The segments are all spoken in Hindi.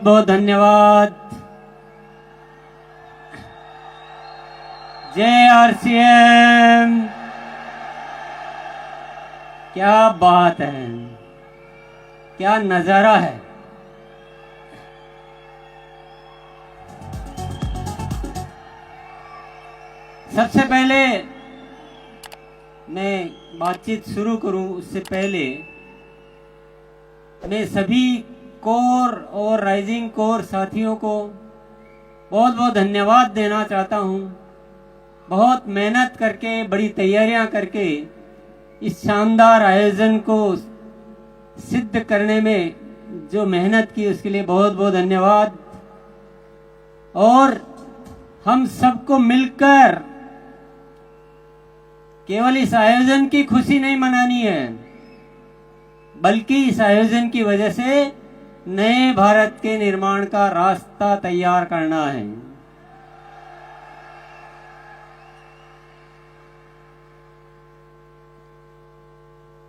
बहुत बहुत धन्यवाद। जय आरसीएम। क्या बात है, क्या नजारा है। सबसे पहले मैं बातचीत शुरू करूं उससे पहले मैं सभी कोर और राइजिंग कोर साथियों को बहुत बहुत धन्यवाद देना चाहता हूं। बहुत मेहनत करके, बड़ी तैयारियां करके इस शानदार आयोजन को सिद्ध करने में जो मेहनत की उसके लिए बहुत बहुत धन्यवाद। और हम सबको मिलकर केवल इस आयोजन की खुशी नहीं मनानी है, बल्कि इस आयोजन की वजह से नए भारत के निर्माण का रास्ता तैयार करना है।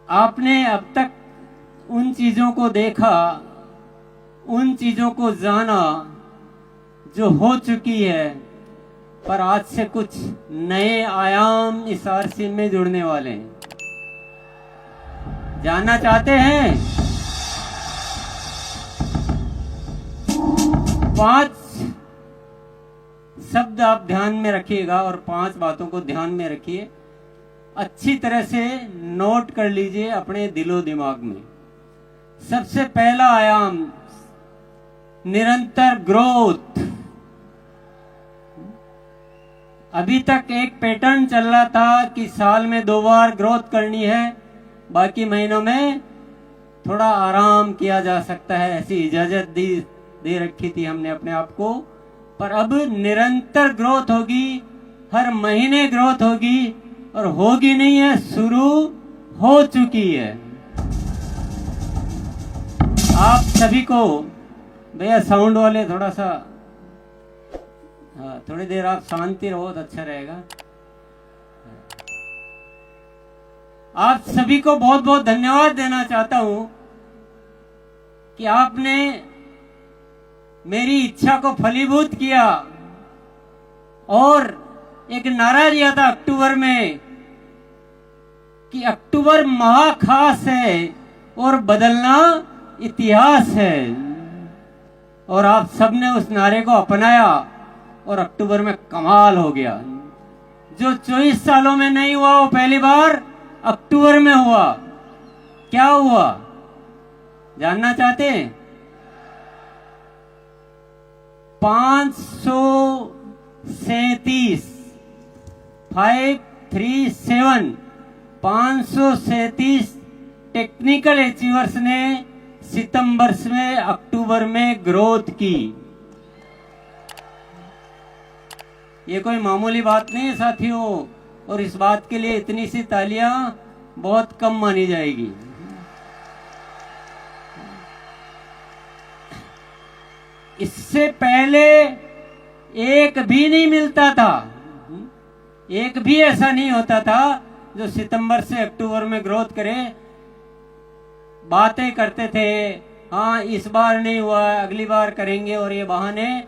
आपने अब तक उन चीजों को देखा, उन चीजों को जाना जो हो चुकी है, पर आज से कुछ नए आयाम इस आरसी में जुड़ने वाले हैं। जानना चाहते हैं? 5 शब्द आप ध्यान में रखिएगा और 5 बातों को ध्यान में रखिए, अच्छी तरह से नोट कर लीजिए अपने दिलो दिमाग में। सबसे पहला आयाम निरंतर ग्रोथ। अभी तक एक पैटर्न चल रहा था कि साल में 2 बार ग्रोथ करनी है, बाकी महीनों में थोड़ा आराम किया जा सकता है, ऐसी इजाजत दे रखी थी हमने अपने आप को। पर अब निरंतर ग्रोथ होगी, हर महीने ग्रोथ होगी, और होगी नहीं है, शुरू हो चुकी है। आप सभी को भैया साउंड वाले थोड़ा सा, हाँ, थोड़ी देर आप शांति रहो तो अच्छा रहेगा। आप सभी को बहुत बहुत धन्यवाद देना चाहता हूं कि आपने मेरी इच्छा को फलीभूत किया और एक नारा दिया था अक्टूबर में कि अक्टूबर महाखास है और बदलना इतिहास है। और आप सबने उस नारे को अपनाया और अक्टूबर में कमाल हो गया। जो 24 सालों में नहीं हुआ वो पहली बार अक्टूबर में हुआ। क्या हुआ जानना चाहते हैं? 537 टेक्निकल अचीवर्स ने सितंबर में अक्टूबर में ग्रोथ की। ये कोई मामूली बात नहीं है साथियों, और इस बात के लिए इतनी सी तालियां बहुत कम मानी जाएगी। इससे पहले एक भी नहीं मिलता था, एक भी ऐसा नहीं होता था जो सितंबर से अक्टूबर में ग्रोथ करे। बातें करते थे, हाँ इस बार नहीं हुआ, अगली बार करेंगे, और ये बहाने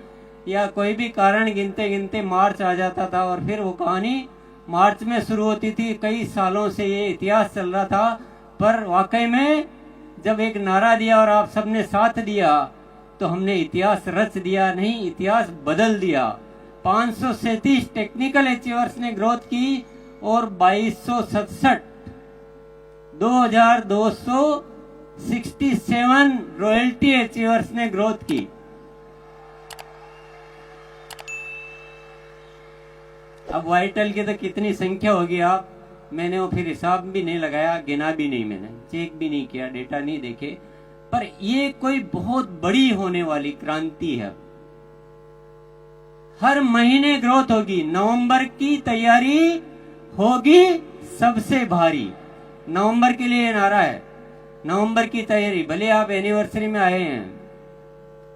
या कोई भी कारण गिनते गिनते मार्च आ जाता था और फिर वो कहानी मार्च में शुरू होती थी। कई सालों से ये इतिहास चल रहा था, पर वाकई में जब एक नारा दिया और आप सबने साथ दिया तो हमने इतिहास रच दिया, नहीं इतिहास बदल दिया। 537 टेक्निकल अचीवर्स ने ग्रोथ की और 2267 2267 रॉयल्टी अचीवर्स ने ग्रोथ की। अब वाइटल की तो कितनी संख्या होगी आप, मैंने वो फिर हिसाब भी नहीं लगाया, गिना भी नहीं, मैंने चेक भी नहीं किया, डेटा नहीं देखे। पर ये कोई बहुत बड़ी होने वाली क्रांति है। हर महीने ग्रोथ होगी। नवंबर की तैयारी होगी सबसे भारी। नवंबर के लिए नारा है, नवंबर की तैयारी। भले आप एनिवर्सरी में आए हैं,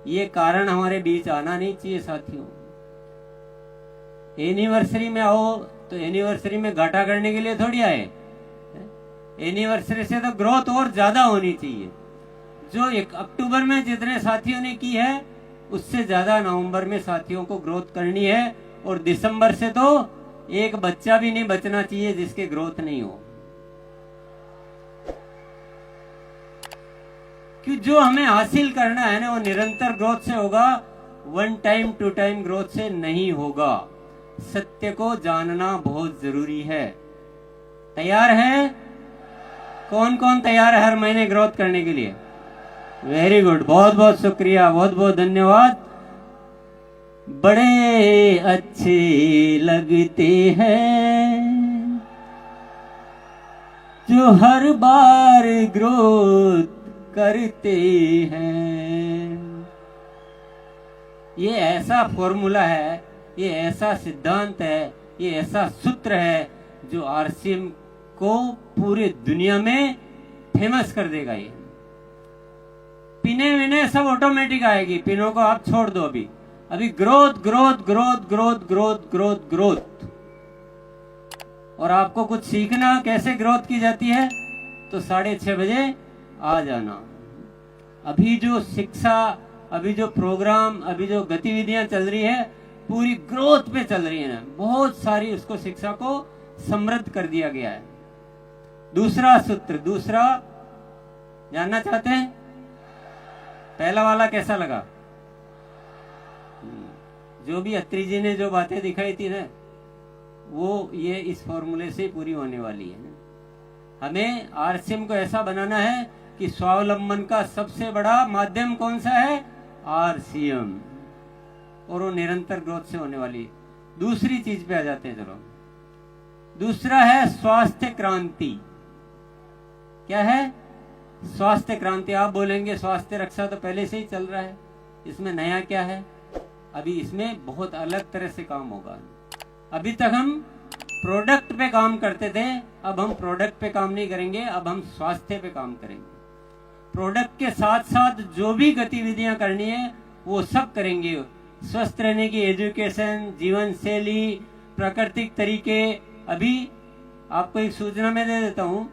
ये कारण हमारे बीच आना नहीं चाहिए साथियों। एनिवर्सरी में आओ तो एनिवर्सरी में घाटा करने के लिए थोड़ी आए। एनिवर्सरी से तो ग्रोथ और ज्यादा होनी चाहिए। जो 1 अक्टूबर में जितने साथियों ने की है उससे ज्यादा नवंबर में साथियों को ग्रोथ करनी है। और दिसंबर से तो एक बच्चा भी नहीं बचना चाहिए जिसके ग्रोथ नहीं हो, क्योंकि जो हमें हासिल करना है ना वो निरंतर ग्रोथ से होगा, 1 टाइम 2 टाइम ग्रोथ से नहीं होगा। सत्य को जानना बहुत जरूरी है। तैयार है? कौन कौन तैयार है हर महीने ग्रोथ करने के लिए? वेरी गुड, बहुत बहुत शुक्रिया, बहुत बहुत धन्यवाद। बड़े अच्छे लगते हैं जो हर बार ग्रोथ करते हैं। ये ऐसा फॉर्मूला है, ये ऐसा सिद्धांत है, ये ऐसा सूत्र है जो आरसीएम को पूरे दुनिया में फेमस कर देगा। ये पिने विने सब ऑटोमेटिक आएगी, पिनों को आप छोड़ दो। अभी growth growth growth growth growth growth growth. और आपको कुछ सीखना कैसे ग्रोथ की जाती है तो 6:30 बजे आ जाना। अभी जो शिक्षा, अभी जो प्रोग्राम, अभी जो गतिविधियां चल रही है पूरी ग्रोथ पे चल रही है, बहुत सारी उसको शिक्षा को समृद्ध कर दिया गया है। दूसरा सूत्र, दूसरा जानना चाहते हैं? पहला वाला कैसा लगा? जो भी अत्री जी ने जो बातें दिखाई थी ना, वो ये इस फॉर्मूले से पूरी होने वाली है। हमें आरसीएम को ऐसा बनाना है कि स्वावलंबन का सबसे बड़ा माध्यम कौन सा है? आरसीएम। और वो निरंतर ग्रोथ से होने वाली। दूसरी चीज पे आ जाते हैं। चलो, दूसरा है स्वास्थ्य क्रांति। क्या है? स्वास्थ्य क्रांति। आप बोलेंगे स्वास्थ्य रक्षा तो पहले से ही चल रहा है, इसमें नया क्या है? अभी इसमें बहुत अलग तरह से काम होगा। अभी तक हम प्रोडक्ट पे काम करते थे, अब हम प्रोडक्ट पे काम नहीं करेंगे, अब हम स्वास्थ्य पे काम करेंगे। प्रोडक्ट के साथ साथ जो भी गतिविधियां करनी है वो सब करेंगे। स्वस्थ रहने की एजुकेशन, जीवन शैली, प्राकृतिक तरीके। अभी आपको एक सूचना मैं दे देता हूँ,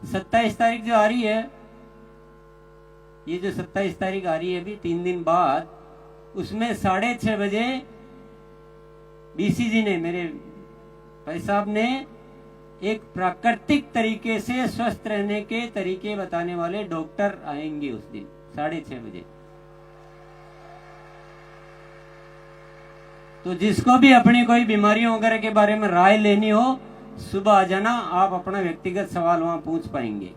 27 तारीख जो आ रही है, ये जो 27 तारीख आ रही है अभी 3 दिन बाद, उसमें 6:30 बजे बीसीजी ने, मेरे भाई साहब ने, एक प्राकृतिक तरीके से स्वस्थ रहने के तरीके बताने वाले डॉक्टर आएंगे उस दिन 6:30 बजे। तो जिसको भी अपनी कोई बीमारियों वगैरह के बारे में राय लेनी हो, सुबह आ जाना, आप अपना व्यक्तिगत सवाल वहां पूछ पाएंगे।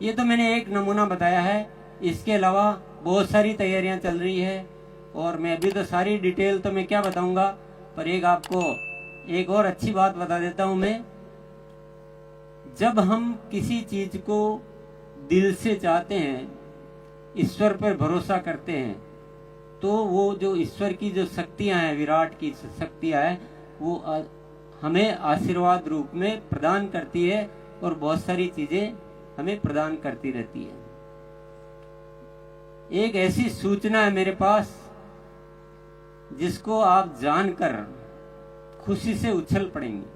ये तो मैंने एक नमूना बताया है, इसके अलावा बहुत सारी तैयारियां चल रही है और मैं अभी तो सारी डिटेल तो मैं क्या बताऊंगा, पर एक आपको एक और अच्छी बात बता देता हूं मैं। जब हम किसी चीज को दिल से चाहते हैं, ईश्वर पर भरोसा करते हैं, तो वो जो ईश्वर की जो शक्तियां हैं, विराट की शक्तियां हैं, वो हमें आशीर्वाद रूप में प्रदान करती है और बहुत सारी चीजें हमें प्रदान करती रहती है। एक ऐसी सूचना है मेरे पास जिसको आप जानकर खुशी से उछल पड़ेंगे।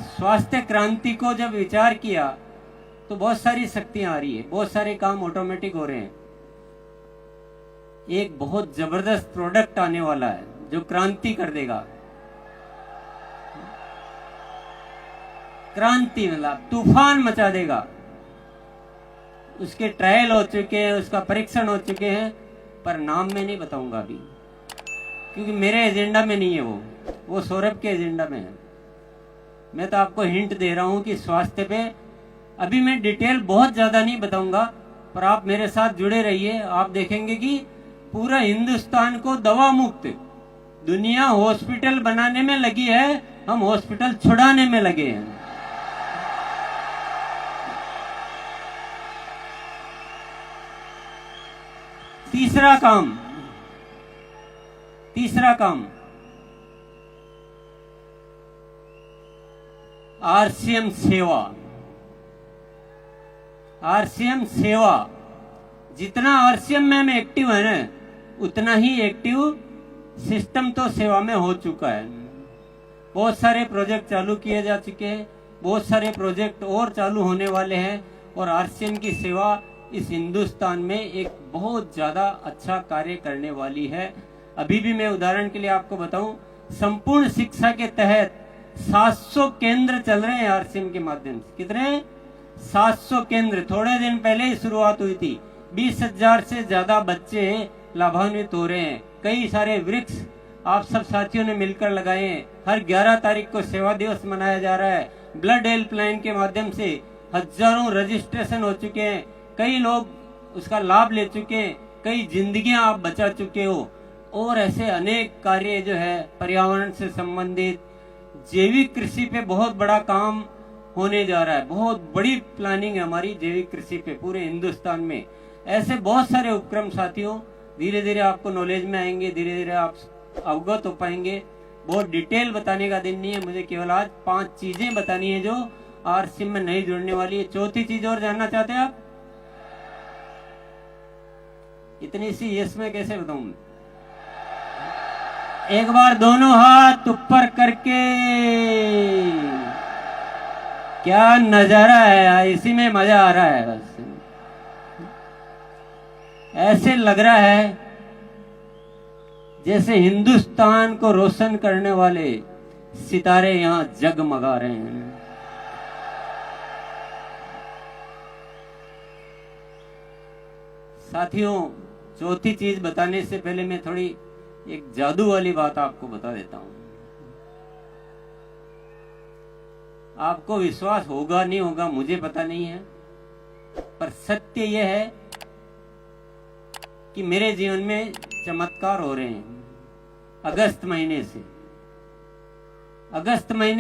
स्वास्थ्य क्रांति को जब विचार किया तो बहुत सारी शक्तियां आ रही है, बहुत सारे काम ऑटोमेटिक हो रहे हैं। एक बहुत जबरदस्त प्रोडक्ट आने वाला है जो क्रांति कर देगा। क्रांति मतलब तूफान मचा देगा। उसके ट्रायल हो चुके हैं, उसका परीक्षण हो चुके हैं, पर नाम में नहीं बताऊंगा अभी, क्योंकि मेरे एजेंडा में नहीं है वो सौरभ के एजेंडा में है। मैं तो आपको हिंट दे रहा हूं कि स्वास्थ्य पे अभी मैं डिटेल बहुत ज्यादा नहीं बताऊंगा, पर आप मेरे साथ जुड़े रहिए। आप देखेंगे कि पूरा हिंदुस्तान को दवा मुक्त, दुनिया हॉस्पिटल बनाने में लगी है, हम हॉस्पिटल छुड़ाने में लगे हैं। तीसरा काम आरसीएम सेवा। आरसीएम सेवा, जितना आरसीएम में हम एक्टिव है ना, उतना ही एक्टिव सिस्टम तो सेवा में हो चुका है। बहुत सारे प्रोजेक्ट चालू किए जा चुके हैं, बहुत सारे प्रोजेक्ट और चालू होने वाले हैं, और आरसीएम की सेवा इस हिंदुस्तान में एक बहुत ज्यादा अच्छा कार्य करने वाली है। अभी भी मैं उदाहरण के लिए आपको बताऊं, संपूर्ण शिक्षा के तहत 700 केंद्र चल रहे हैं आरसीएम के माध्यम से। कितने? 700 केंद्र। थोड़े दिन पहले ही शुरुआत हुई थी। 20,000 से ज्यादा बच्चे लाभान्वित हो रहे हैं। कई सारे वृक्ष आप सब साथियों ने मिलकर लगाए हैं। हर 11 तारीख को सेवा दिवस मनाया जा रहा है। ब्लड हेल्पलाइन के माध्यम से हजारों रजिस्ट्रेशन हो चुके हैं। कई लोग उसका लाभ ले चुके हैं। कई जिंदगियां आप बचा चुके हो। और ऐसे अनेक कार्य जो है पर्यावरण से संबंधित, जैविक कृषि पे बहुत बड़ा काम होने जा रहा है। बहुत बड़ी प्लानिंग है हमारी जैविक कृषि पे पूरे हिंदुस्तान में। ऐसे बहुत सारे उपक्रम साथियों धीरे धीरे आपको नॉलेज में आएंगे, धीरे धीरे आप अवगत हो पाएंगे। बहुत डिटेल बताने का दिन नहीं है, मुझे केवल आज 5 चीजें बतानी है जो आरसीएम में नहीं जुड़ने वाली है। चौथी चीज और जानना चाहते हैं आप? इतनी सी यस में कैसे बताऊं? एक बार दोनों हाथ ऊपर करके, क्या नजारा है, इसी में मजा आ रहा है। बस ऐसे लग रहा है जैसे हिंदुस्तान को रोशन करने वाले सितारे यहां जगमगा रहे हैं। साथियों, चौथी चीज बताने से पहले मैं थोड़ी एक जादू वाली बात आपको बता देता हूं। आपको विश्वास होगा नहीं होगा मुझे पता नहीं है, पर सत्य यह है कि मेरे जीवन में चमत्कार हो रहे हैं। अगस्त महीने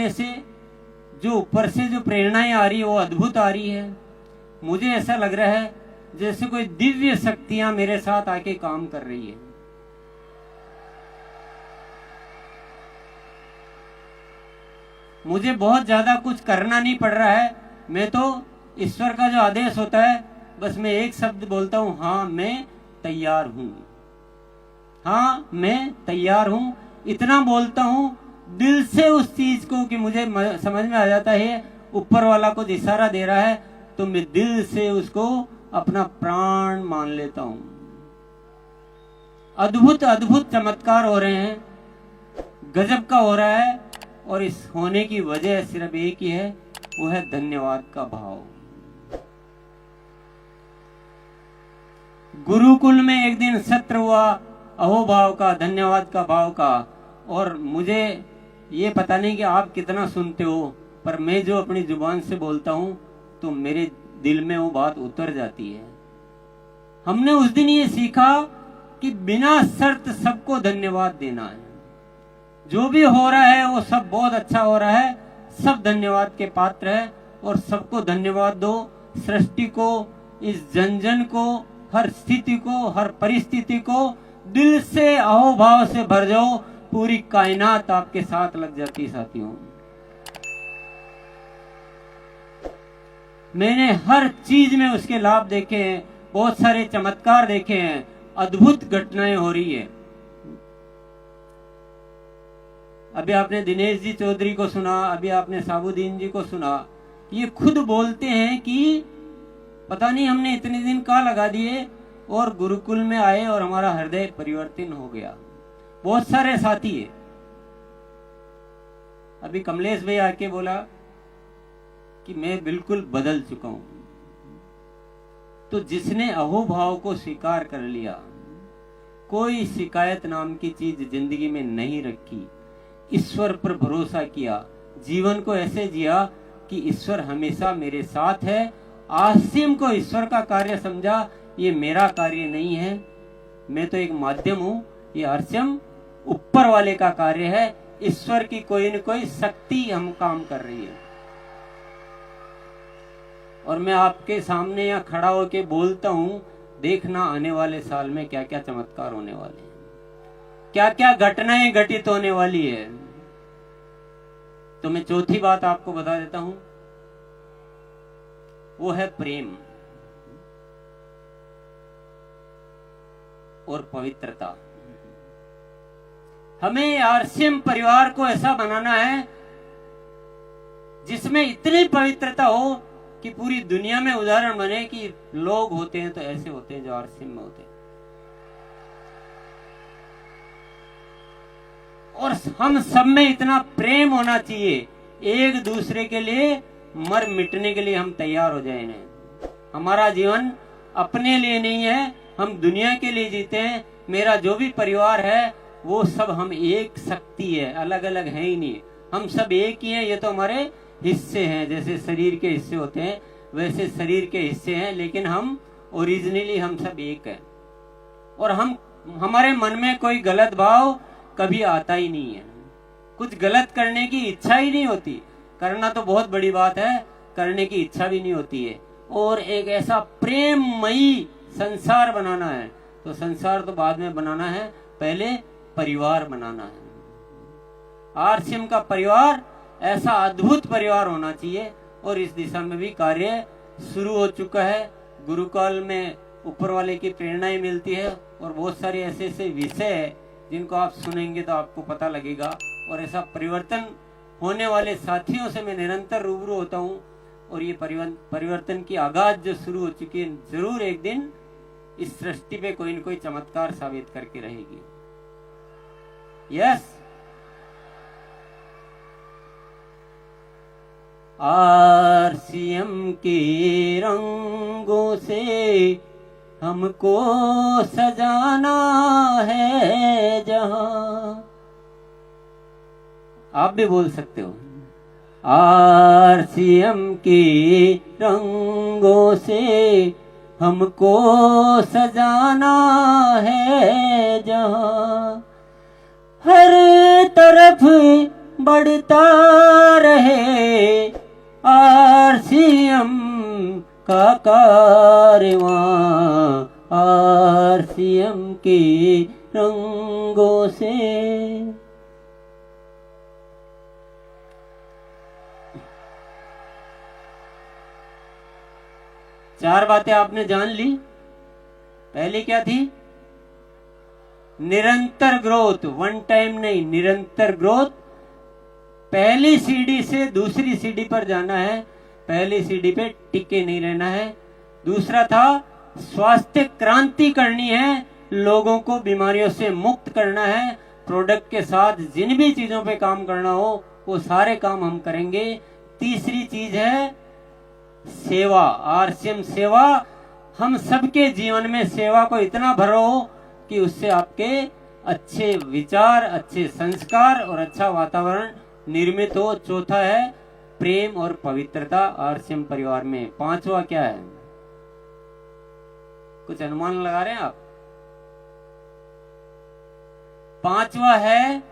से जो ऊपर से जो प्रेरणाएं आ रही है वो अद्भुत आ रही है। मुझे ऐसा लग रहा है जैसे कोई दिव्य शक्तियां मेरे साथ आके काम कर रही है। मुझे बहुत ज्यादा कुछ करना नहीं पड़ रहा है। मैं तो ईश्वर का जो आदेश होता है बस मैं एक शब्द बोलता हूं, हाँ मैं तैयार हूं, हाँ मैं तैयार हूं। इतना बोलता हूं दिल से उस चीज को कि मुझे समझ में आ जाता है ऊपर वाला कुछ इशारा दे रहा है तो मैं दिल से उसको अपना प्राण मान लेता हूं। अद्भुत अद्भुत चमत्कार हो रहे हैं, गजब का हो रहा है। और इस होने की वजह सिर्फ एक ही है, वो है धन्यवाद का भाव। गुरुकुल में एक दिन सत्र हुआ अहोभाव का, धन्यवाद का भाव का। और मुझे ये पता नहीं कि आप कितना सुनते हो, पर मैं जो अपनी जुबान से बोलता हूं तो मेरे दिल में वो बात उतर जाती है। हमने उस दिन ये सीखा कि बिना शर्त सबको धन्यवाद देना है। जो भी हो रहा है वो सब बहुत अच्छा हो रहा है, सब धन्यवाद के पात्र है और सबको धन्यवाद दो। सृष्टि को, इस जन जन को, हर स्थिति को, हर परिस्थिति को दिल से अहोभाव से भर जाओ, पूरी कायनात आपके साथ लग जाती। साथियों, मैंने हर चीज में उसके लाभ देखे हैं, बहुत सारे चमत्कार देखे हैं, अद्भुत घटनाएं हो रही है। अभी आपने दिनेश जी चौधरी को सुना, अभी आपने साबुद्दीन जी को सुना। ये खुद बोलते हैं कि पता नहीं हमने इतने दिन कहाँ लगा दिए और गुरुकुल में आए और हमारा हृदय परिवर्तन हो गया। बहुत सारे साथी है। अभी कमलेश भाई आके बोला कि मैं बिल्कुल बदल चुका हूं। तो जिसने अहोभाव को स्वीकार कर लिया, कोई शिकायत नाम की चीज जिंदगी में नहीं रखी, ईश्वर पर भरोसा किया, जीवन को ऐसे जिया कि ईश्वर हमेशा मेरे साथ है, आरसीएम को ईश्वर का कार्य समझा, ये मेरा कार्य नहीं है, मैं तो एक माध्यम हूं, ये आरसीएम ऊपर वाले का कार्य है, ईश्वर की कोई न कोई शक्ति हम काम कर रही है। और मैं आपके सामने यहाँ खड़ा होके बोलता हूं, देखना आने वाले साल में क्या क्या चमत्कार होने वाले हैं, क्या क्या घटनाएं घटित होने वाली है। तो मैं चौथी बात आपको बता देता हूं, वो है प्रेम और पवित्रता। हमें आरसीएम परिवार को ऐसा बनाना है जिसमें इतनी पवित्रता हो कि पूरी दुनिया में उदाहरण बने कि लोग होते हैं तो ऐसे होते हैं जो आरसीएम में होते हैं। और हम सब में इतना प्रेम होना चाहिए, एक दूसरे के लिए मर मिटने के लिए हम तैयार हो जाए। हमारा जीवन अपने लिए नहीं है, हम दुनिया के लिए जीते हैं। मेरा जो भी परिवार है वो सब हम एक शक्ति है, अलग अलग है ही नहीं, हम सब एक ही हैं। ये तो हमारे हिस्से हैं, जैसे शरीर के हिस्से होते हैं वैसे शरीर के हिस्से हैं, लेकिन हम ओरिजिनली हम सब एक हैं। और हमारे मन में कोई गलत भाव कभी आता ही नहीं है, कुछ गलत करने की इच्छा ही नहीं होती। करना तो बहुत बड़ी बात है, करने की इच्छा भी नहीं होती है। और एक ऐसा प्रेममयी संसार बनाना है, तो संसार तो बाद में बनाना है, पहले परिवार बनाना है। आरसीएम का परिवार ऐसा अद्भुत परिवार होना चाहिए, और इस दिशा में भी कार्य शुरू हो चुका है। गुरुकाल में ऊपर वाले की प्रेरणाएं मिलती है, और बहुत सारे ऐसे ऐसे विषय है जिनको आप सुनेंगे तो आपको पता लगेगा। और ऐसा परिवर्तन होने वाले साथियों से मैं निरंतर रूबरू होता हूँ, और ये परिवर्तन की आगाज जो शुरू हो चुकी है, जरूर एक दिन इस सृष्टि पे कोई न कोई चमत्कार साबित करके रहेगी। यस, आरसीएम के रंगों से हमको सजाना है जहां। आप भी बोल सकते हो, आरसीएम के रंगों से हमको सजाना है जहां, हर तरफ बढ़ता रहे आरसीएम का कारवां, आरसीएम के रंगों से। चार बातें आपने जान ली। पहली क्या थी? निरंतर ग्रोथ, वन टाइम नहीं, निरंतर ग्रोथ। पहली सीढ़ी से दूसरी सीढ़ी पर जाना है, पहली सीढ़ी पे टिके नहीं रहना है। दूसरा था स्वास्थ्य क्रांति करनी है, लोगों को बीमारियों से मुक्त करना है। प्रोडक्ट के साथ जिन भी चीजों पे काम करना हो वो सारे काम हम करेंगे। तीसरी चीज है सेवा, आरसीएम सेवा। हम सबके जीवन में सेवा को इतना भरो कि उससे आपके अच्छे विचार, अच्छे संस्कार और अच्छा वातावरण निर्मित हो। चौथा है प्रेम और पवित्रता आरसीएम परिवार में। पांचवा क्या है? कुछ अनुमान लगा रहे हैं आप? पांचवा है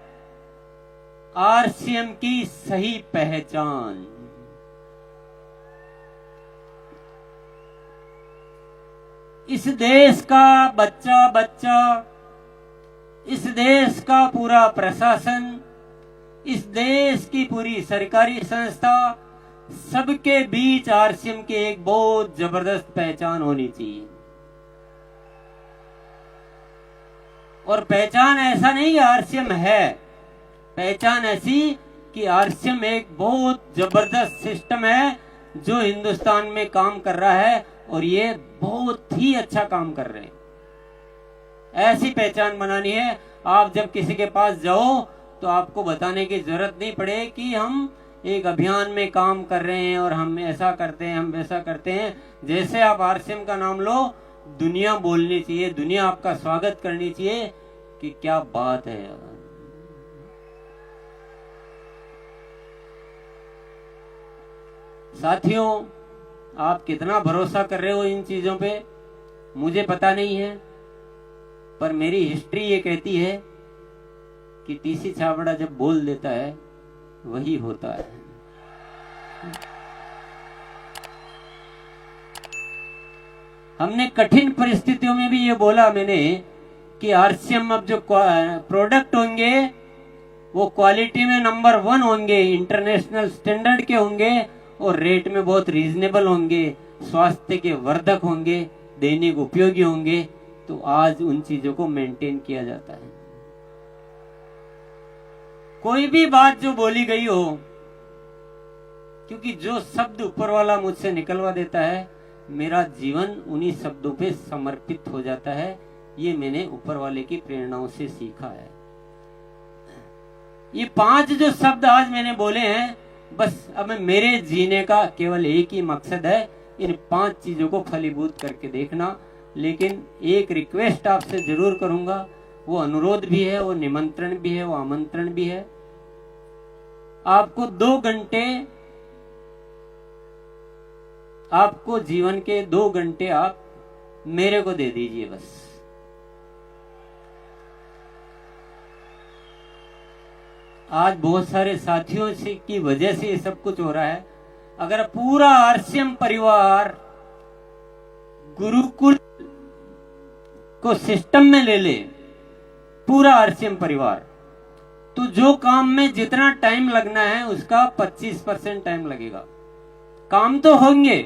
आरसीएम की सही पहचान। इस देश का बच्चा, इस देश का पूरा प्रशासन, इस देश की पूरी सरकारी संस्था, सबके बीच आरसीएम की एक बहुत जबरदस्त पहचान होनी चाहिए। और पहचान ऐसा नहीं आरसीएम है, पहचान ऐसी कि आरसीएम एक बहुत जबरदस्त सिस्टम है जो हिंदुस्तान में काम कर रहा है, और ये बहुत ही अच्छा काम कर रहे हैं। ऐसी पहचान बनानी है। आप जब किसी के पास जाओ तो आपको बताने की जरूरत नहीं पड़े कि हम एक अभियान में काम कर रहे हैं और हम ऐसा करते हैं, हम वैसा करते हैं। जैसे आप आरसीएम का नाम लो, दुनिया बोलनी चाहिए, दुनिया आपका स्वागत करनी चाहिए कि क्या बात है। साथियों, आप कितना भरोसा कर रहे हो इन चीजों पे मुझे पता नहीं है, पर मेरी हिस्ट्री ये कहती है कि टीसी छाबड़ा जब बोल देता है वही होता है। हमने कठिन परिस्थितियों में भी ये बोला मैंने कि आरसीएम अब जो प्रोडक्ट होंगे वो क्वालिटी में नंबर 1 होंगे, इंटरनेशनल स्टैंडर्ड के होंगे और रेट में बहुत रीजनेबल होंगे, स्वास्थ्य के वर्धक होंगे, दैनिक उपयोगी होंगे। तो आज उन चीजों को मेंटेन किया जाता है। कोई भी बात जो बोली गई हो क्योंकि जो शब्द ऊपर वाला मुझसे निकलवा देता है, मेरा जीवन उन्हीं शब्दों पे समर्पित हो जाता है। ये मैंने ऊपर वाले की प्रेरणाओं से सीखा है। ये 5 जो शब्द आज मैंने बोले हैं, बस अब मेरे जीने का केवल एक ही मकसद है, इन 5 चीजों को फलीभूत करके देखना। लेकिन एक रिक्वेस्ट आपसे जरूर करूंगा, वो अनुरोध भी है, वो निमंत्रण भी है, वो आमंत्रण भी है। आपको 2 घंटे, आपको जीवन के 2 घंटे आप मेरे को दे दीजिए बस। आज बहुत सारे साथियों से की वजह से ये सब कुछ हो रहा है। अगर पूरा आरसीएम परिवार गुरुकुल को सिस्टम में ले ले, पूरा आरसीएम परिवार, तो जो काम में जितना टाइम लगना है उसका 25% टाइम लगेगा। काम तो होंगे,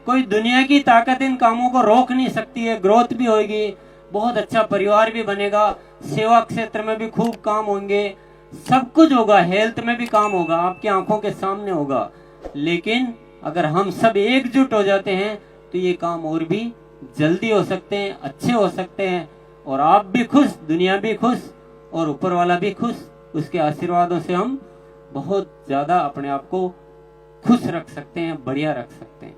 कोई दुनिया की ताकत इन कामों को रोक नहीं सकती है। ग्रोथ भी होगी, बहुत अच्छा परिवार भी बनेगा, सेवा क्षेत्र में भी खूब काम होंगे, सब कुछ होगा, हेल्थ में भी काम होगा, आपकी आंखों के सामने होगा। लेकिन अगर हम सब एकजुट हो जाते हैं तो ये काम और भी जल्दी हो सकते हैं, अच्छे हो सकते हैं, और आप भी खुश, दुनिया भी खुश, और ऊपर वाला भी खुश। उसके आशीर्वादों से हम बहुत ज्यादा अपने आप को खुश रख सकते हैं, बढ़िया रख सकते हैं।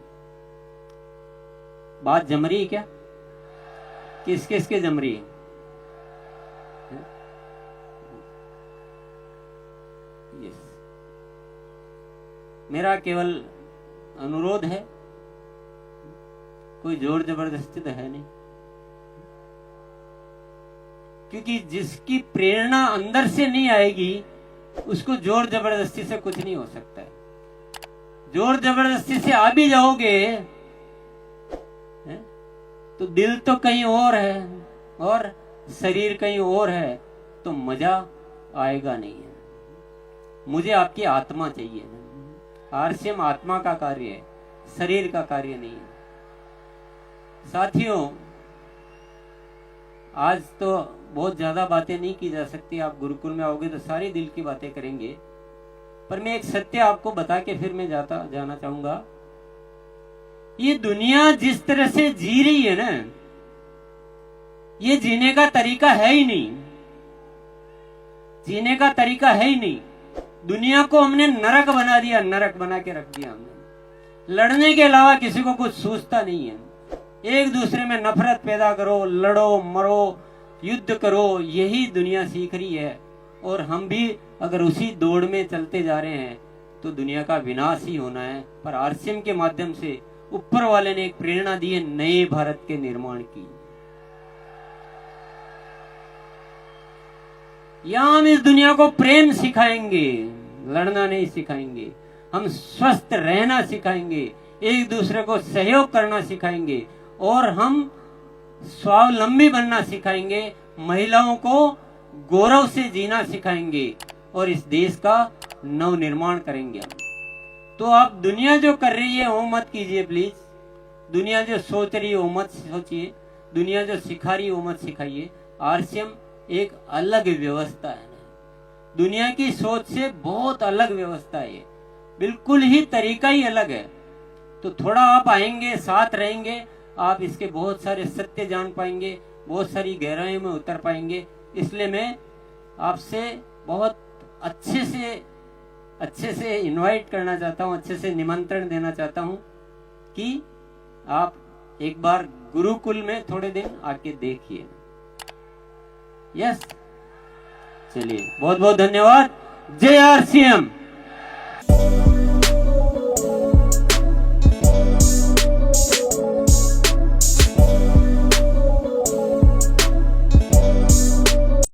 बात जम रही है क्या? किस किस के जम रही है? यस, मेरा केवल अनुरोध है, कोई जोर जबरदस्ती तो है नहीं, क्योंकि जिसकी प्रेरणा अंदर से नहीं आएगी उसको जोर जबरदस्ती से कुछ नहीं हो सकता है। जोर जबरदस्ती से आ भी जाओगे तो दिल तो कहीं और है और शरीर कहीं और है, तो मजा आएगा नहीं है। मुझे आपकी आत्मा चाहिए ना। आरसीएम आत्मा का कार्य है, शरीर का कार्य नहीं है। साथियों, आज तो बहुत ज्यादा बातें नहीं की जा सकती, आप गुरुकुल में आओगे तो सारी दिल की बातें करेंगे, पर मैं एक सत्य आपको बता के फिर मैं जाना चाहूंगा। ये दुनिया जिस तरह से जी रही है ना, ये जीने का तरीका है ही नहीं, जीने का तरीका है ही नहीं। दुनिया को हमने नरक बना दिया, नरक बना के रख दिया हमने। लड़ने के अलावा किसी को कुछ सूझता नहीं है। एक दूसरे में नफरत पैदा करो, लड़ो, मरो, युद्ध करो, यही दुनिया सीख रही है। और हम भी अगर उसी दौड़ में चलते जा रहे हैं तो दुनिया का विनाश ही होना है। पर आरसीएम के माध्यम से ऊपर वाले ने एक प्रेरणा दी है नए भारत के निर्माण की। यहां हम इस दुनिया को प्रेम सिखाएंगे, लड़ना नहीं सिखाएंगे। हम स्वस्थ रहना सिखाएंगे, एक दूसरे को सहयोग करना सिखाएंगे, और हम स्वावलंबी बनना सिखाएंगे। महिलाओं को गौरव से जीना सिखाएंगे और इस देश का नव निर्माण करेंगे। तो आप दुनिया जो कर रही है वो मत कीजिए प्लीज। दुनिया जो सोच रही है वो मत सोचिए, दुनिया जो सिखा रही है वो मत सिखाइए। आरसीएम एक अलग व्यवस्था है, दुनिया की सोच से बहुत अलग व्यवस्था है, बिल्कुल ही तरीका ही अलग है। तो थोड़ा आप आएंगे, साथ रहेंगे, आप इसके बहुत सारे सत्य जान पाएंगे, बहुत सारी गहराइयों में उतर पाएंगे। इसलिए मैं आपसे बहुत अच्छे से इनवाइट करना चाहता हूं, अच्छे से निमंत्रण देना चाहता हूं कि आप एक बार गुरुकुल में थोड़े दिन आके देखिए। यस, चलिए, बहुत बहुत धन्यवाद। जय आरसीएम।